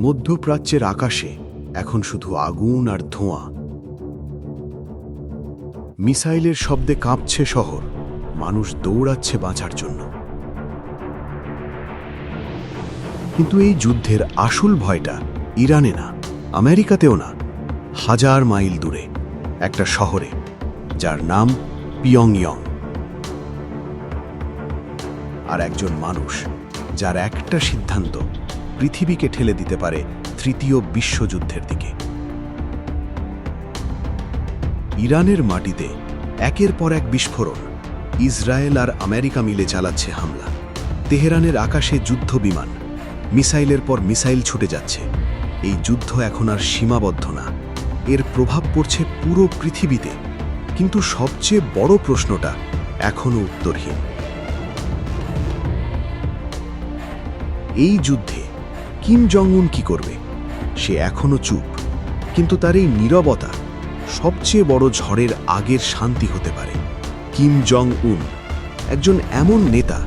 মধ্যপ্রাচ্যের আকাশে এখন শুধু আগুন আর ধোঁয়া। মিসাইলের শব্দে কাঁপছে শহর, মানুষ দৌড়াচ্ছে বাঁচার জন্য। কিন্তু এই যুদ্ধের আসল ভয়টা ইরানে না, আমেরিকাতেও না, 1000 মাইল দূরে একটা শহরে, যার নাম পিয়ংইয়ং। আর একজন মানুষ যার একটা সিদ্ধান্ত পৃথিবীকে ঠেলে দিতে পারে তৃতীয় বিশ্বযুদ্ধের দিকে। ইরানের মাটিতে একের পর এক বিস্ফোরণ, ইসরায়েল আর আমেরিকা মিলে চালাচ্ছে হামলা। তেহরানের আকাশে যুদ্ধ বিমান, মিসাইলের পর মিসাইল ছুটে যাচ্ছে। এই যুদ্ধ এখন আর সীমাবদ্ধ না, এর প্রভাব পড়ছে পুরো পৃথিবীতে। কিন্তু সবচেয়ে বড় প্রশ্নটা এখনও উত্তরহীন। এই যুদ্ধে কিম জং উন কি করবে? সে এখনো চুপ, কিন্তু তার এই নীরবতা সবচেয়ে বড় ঝড়ের আগের শান্তি হতে পারে। কিম জং উন একজন এমন নেতা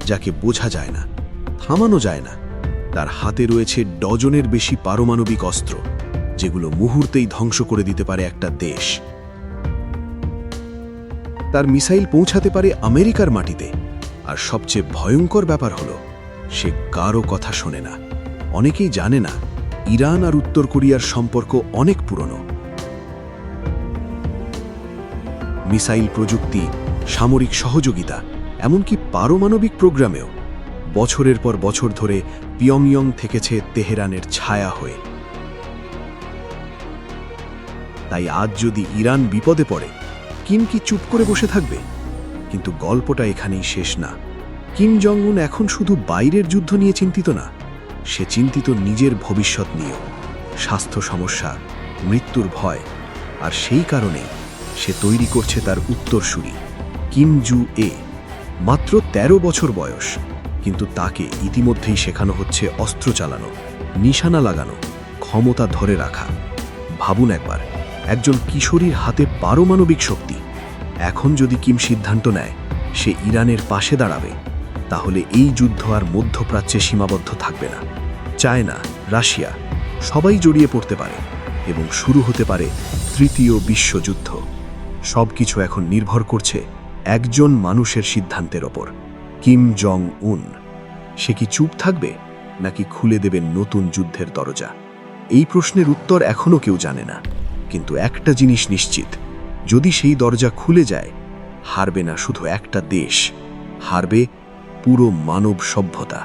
যাকে বোঝা যায় না, থামানো যায় না। তার হাতে রয়েছে ডজনের বেশি পারমাণবিক অস্ত্র, যেগুলো মুহূর্তেই ধ্বংস করে দিতে পারে একটা দেশ। তার মিসাইল পৌঁছাতে পারে আমেরিকার মাটিতে। আর সবচেয়ে ভয়ঙ্কর ব্যাপার হলো, সে কারো কথা শোনে না। অনেকেই জানে না, ইরান আর উত্তর কোরিয়ার সম্পর্ক অনেক পুরনো। মিসাইল প্রযুক্তি, সামরিক সহযোগিতা, এমনকি পারমাণবিক প্রোগ্রামেও বছরের পর বছর ধরে পিয়ংইয়ং থেকেছে তেহরানের ছায়া হয়ে। তাই আজ যদি ইরান বিপদে পড়ে, কিম কি চুপ করে বসে থাকবে? কিন্তু গল্পটা এখানেই শেষ না। কিম জং উন এখন শুধু বাইরের যুদ্ধ নিয়ে চিন্তিত না, সে চিন্তিত নিজের ভবিষ্যৎ নিয়েও। স্বাস্থ্য সমস্যা, মৃত্যুর ভয়, আর সেই কারণেই সে তৈরি করছে তার উত্তরসূরি কিম জু এ। মাত্র 13 বছর বয়স, কিন্তু তাকে ইতিমধ্যেই শেখানো হচ্ছে অস্ত্র চালানো, নিশানা লাগানো, ক্ষমতা ধরে রাখা। ভাবুন একবার, একজন কিশোরীর হাতে পারমাণবিক শক্তি। এখন যদি কিম সিদ্ধান্ত নেয় সে ইরানের পাশে দাঁড়াবে, তাহলে এই যুদ্ধ আর মধ্যপ্রাচ্যে সীমাবদ্ধ থাকবে না। চায়না, রাশিয়া সবাই জড়িয়ে পড়তে পারে এবং শুরু হতে পারে তৃতীয় বিশ্বযুদ্ধ। সবকিছু এখন নির্ভর করছে একজন মানুষের সিদ্ধান্তের ওপর, কিম জং উন। সে কি চুপ থাকবে, নাকি খুলে দেবে নতুন যুদ্ধের দরজা? এই প্রশ্নের উত্তর এখনও কেউ জানে না। কিন্তু একটা জিনিস নিশ্চিত, যদি সেই দরজা খুলে যায়, হারবে না শুধু একটা দেশ, হারবে পুরো মানব সভ্যতা।